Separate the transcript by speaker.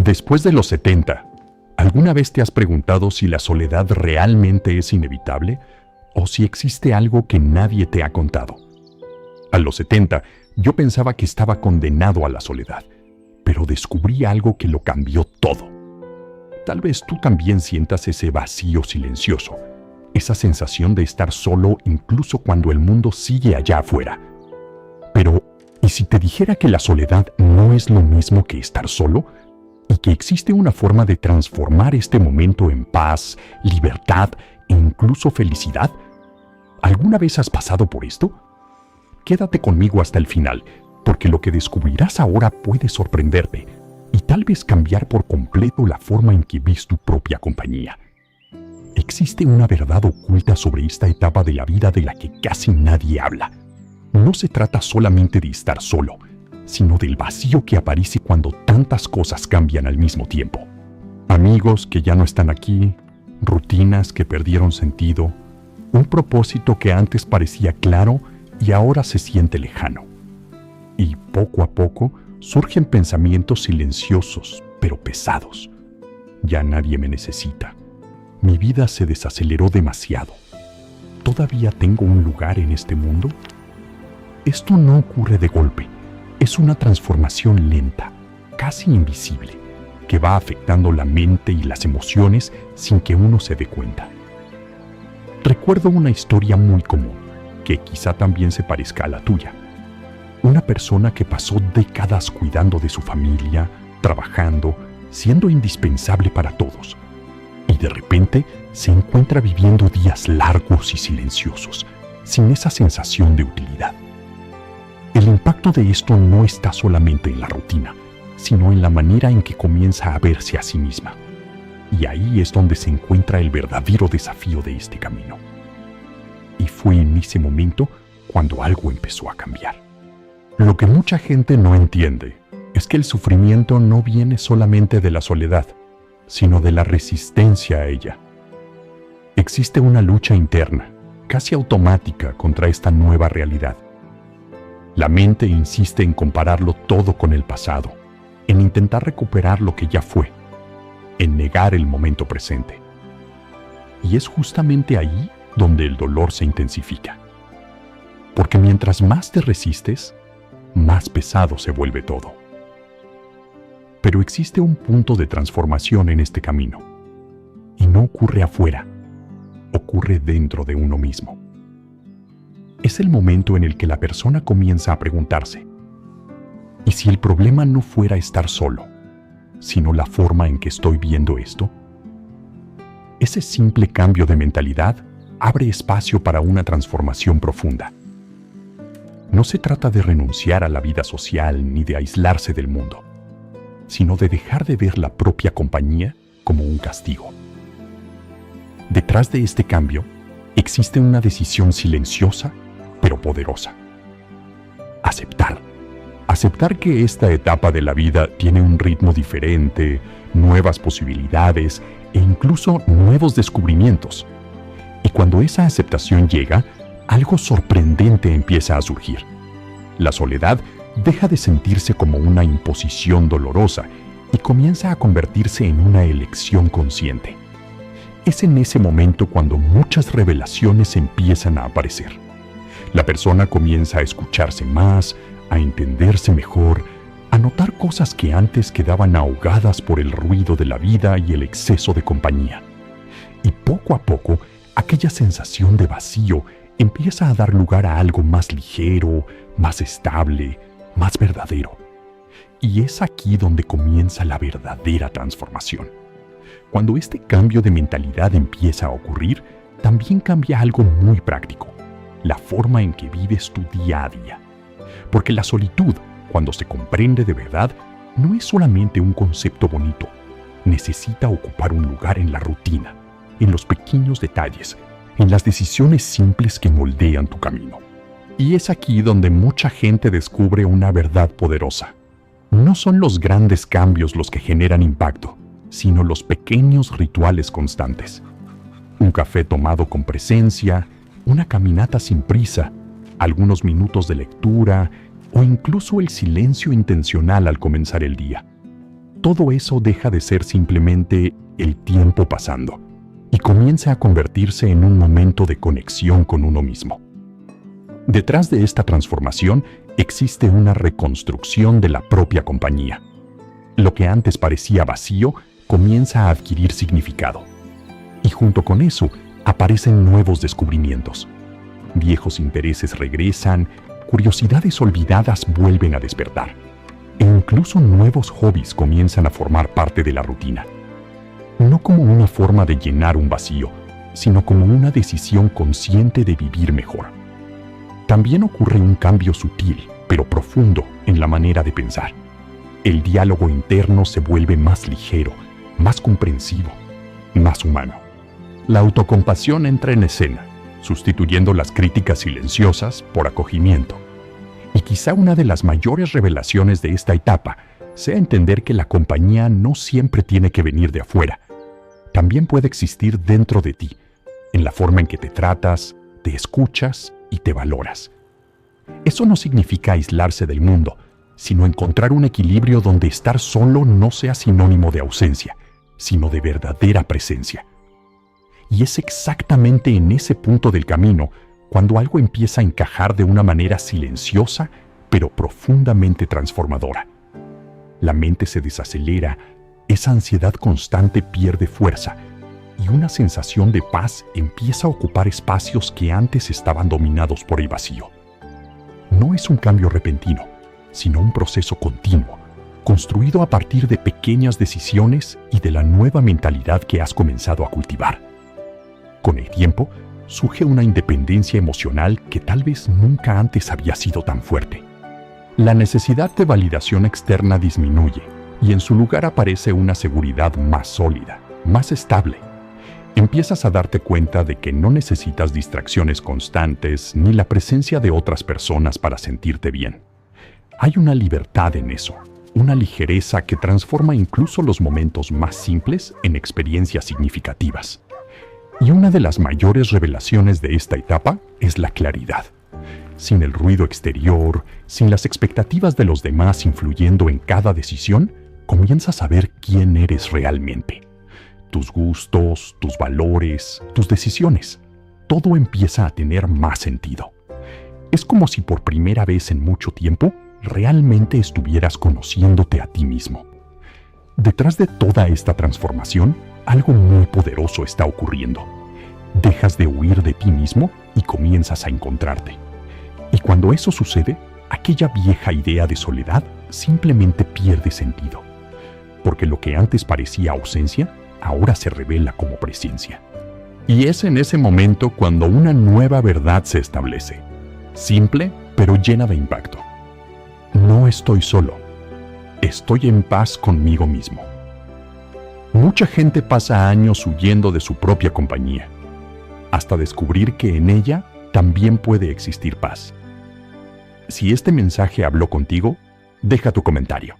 Speaker 1: Después de los 70, ¿alguna vez te has preguntado si la soledad realmente es inevitable o si existe algo que nadie te ha contado? A los 70, yo pensaba que estaba condenado a la soledad, pero descubrí algo que lo cambió todo. Tal vez tú también sientas ese vacío silencioso, esa sensación de estar solo incluso cuando el mundo sigue allá afuera. Pero, ¿y si te dijera que la soledad no es lo mismo que estar solo? Y que existe una forma de transformar este momento en paz, libertad e incluso felicidad. ¿Alguna vez has pasado por esto? Quédate conmigo hasta el final, porque lo que descubrirás ahora puede sorprenderte y tal vez cambiar por completo la forma en que ves tu propia compañía. Existe una verdad oculta sobre esta etapa de la vida de la que casi nadie habla. No se trata solamente de estar solo, sino del vacío que aparece cuando tantas cosas cambian al mismo tiempo. Amigos que ya no están aquí, rutinas que perdieron sentido, un propósito que antes parecía claro y ahora se siente lejano. Y poco a poco surgen pensamientos silenciosos, pero pesados. Ya nadie me necesita. Mi vida se desaceleró demasiado. ¿Todavía tengo un lugar en este mundo? Esto no ocurre de golpe. Es una transformación lenta, casi invisible, que va afectando la mente y las emociones sin que uno se dé cuenta. Recuerdo una historia muy común, que quizá también se parezca a la tuya. Una persona que pasó décadas cuidando de su familia, trabajando, siendo indispensable para todos. Y de repente se encuentra viviendo días largos y silenciosos, sin esa sensación de utilidad. El impacto de esto no está solamente en la rutina, sino en la manera en que comienza a verse a sí misma. Y ahí es donde se encuentra el verdadero desafío de este camino. Y fue en ese momento cuando algo empezó a cambiar. Lo que mucha gente no entiende es que el sufrimiento no viene solamente de la soledad, sino de la resistencia a ella. Existe una lucha interna, casi automática, contra esta nueva realidad. La mente insiste en compararlo todo con el pasado, en intentar recuperar lo que ya fue, en negar el momento presente. Y es justamente ahí donde el dolor se intensifica. Porque mientras más te resistes, más pesado se vuelve todo. Pero existe un punto de transformación en este camino. Y no ocurre afuera, ocurre dentro de uno mismo. Es el momento en el que la persona comienza a preguntarse: ¿y si el problema no fuera estar solo, sino la forma en que estoy viendo esto? Ese simple cambio de mentalidad abre espacio para una transformación profunda. No se trata de renunciar a la vida social ni de aislarse del mundo, sino de dejar de ver la propia compañía como un castigo. Detrás de este cambio existe una decisión silenciosa pero poderosa. Aceptar. Aceptar que esta etapa de la vida tiene un ritmo diferente, nuevas posibilidades e incluso nuevos descubrimientos. Y cuando esa aceptación llega, algo sorprendente empieza a surgir. La soledad deja de sentirse como una imposición dolorosa y comienza a convertirse en una elección consciente. Es en ese momento cuando muchas revelaciones empiezan a aparecer. La persona comienza a escucharse más, a entenderse mejor, a notar cosas que antes quedaban ahogadas por el ruido de la vida y el exceso de compañía. Y poco a poco, aquella sensación de vacío empieza a dar lugar a algo más ligero, más estable, más verdadero. Y es aquí donde comienza la verdadera transformación. Cuando este cambio de mentalidad empieza a ocurrir, también cambia algo muy práctico: la forma en que vives tu día a día. Porque la solitud, cuando se comprende de verdad, no es solamente un concepto bonito. Necesita ocupar un lugar en la rutina, en los pequeños detalles, en las decisiones simples que moldean tu camino. Y es aquí donde mucha gente descubre una verdad poderosa. No son los grandes cambios los que generan impacto, sino los pequeños rituales constantes. Un café tomado con presencia, una caminata sin prisa, algunos minutos de lectura o incluso el silencio intencional al comenzar el día. todo eso deja de ser simplemente el tiempo pasando y comienza a convertirse en un momento de conexión con uno mismo. Detrás de esta transformación existe una reconstrucción de la propia compañía. Lo que antes parecía vacío comienza a adquirir significado. Y junto con eso aparecen nuevos descubrimientos. Viejos intereses regresan, curiosidades olvidadas vuelven a despertar. E incluso nuevos hobbies comienzan a formar parte de la rutina. No como una forma de llenar un vacío, sino como una decisión consciente de vivir mejor. También ocurre un cambio sutil, pero profundo, en la manera de pensar. El diálogo interno se vuelve más ligero, más comprensivo, más humano. La autocompasión entra en escena, sustituyendo las críticas silenciosas por acogimiento. Y quizá una de las mayores revelaciones de esta etapa sea entender que la compañía no siempre tiene que venir de afuera. También puede existir dentro de ti, en la forma en que te tratas, te escuchas y te valoras. Eso no significa aislarse del mundo, sino encontrar un equilibrio donde estar solo no sea sinónimo de ausencia, sino de verdadera presencia. Y es exactamente en ese punto del camino cuando algo empieza a encajar de una manera silenciosa, pero profundamente transformadora. La mente se desacelera, esa ansiedad constante pierde fuerza, y una sensación de paz empieza a ocupar espacios que antes estaban dominados por el vacío. No es un cambio repentino, sino un proceso continuo, construido a partir de pequeñas decisiones y de la nueva mentalidad que has comenzado a cultivar. Con el tiempo, surge una independencia emocional que tal vez nunca antes había sido tan fuerte. La necesidad de validación externa disminuye y en su lugar aparece una seguridad más sólida, más estable. Empiezas a darte cuenta de que no necesitas distracciones constantes ni la presencia de otras personas para sentirte bien. Hay una libertad en eso, una ligereza que transforma incluso los momentos más simples en experiencias significativas. Y una de las mayores revelaciones de esta etapa es la claridad. Sin el ruido exterior, sin las expectativas de los demás influyendo en cada decisión, comienzas a ver quién eres realmente. Tus gustos, tus valores, tus decisiones. Todo empieza a tener más sentido. Es como si por primera vez en mucho tiempo realmente estuvieras conociéndote a ti mismo. Detrás de toda esta transformación, algo muy poderoso está ocurriendo. Dejas de huir de ti mismo y comienzas a encontrarte. Y cuando eso sucede, aquella vieja idea de soledad simplemente pierde sentido. Porque lo que antes parecía ausencia, ahora se revela como presencia. Y es en ese momento cuando una nueva verdad se establece. Simple, pero llena de impacto. No estoy solo. Estoy en paz conmigo mismo. Mucha gente pasa años huyendo de su propia compañía, hasta descubrir que en ella también puede existir paz. Si este mensaje habló contigo, deja tu comentario.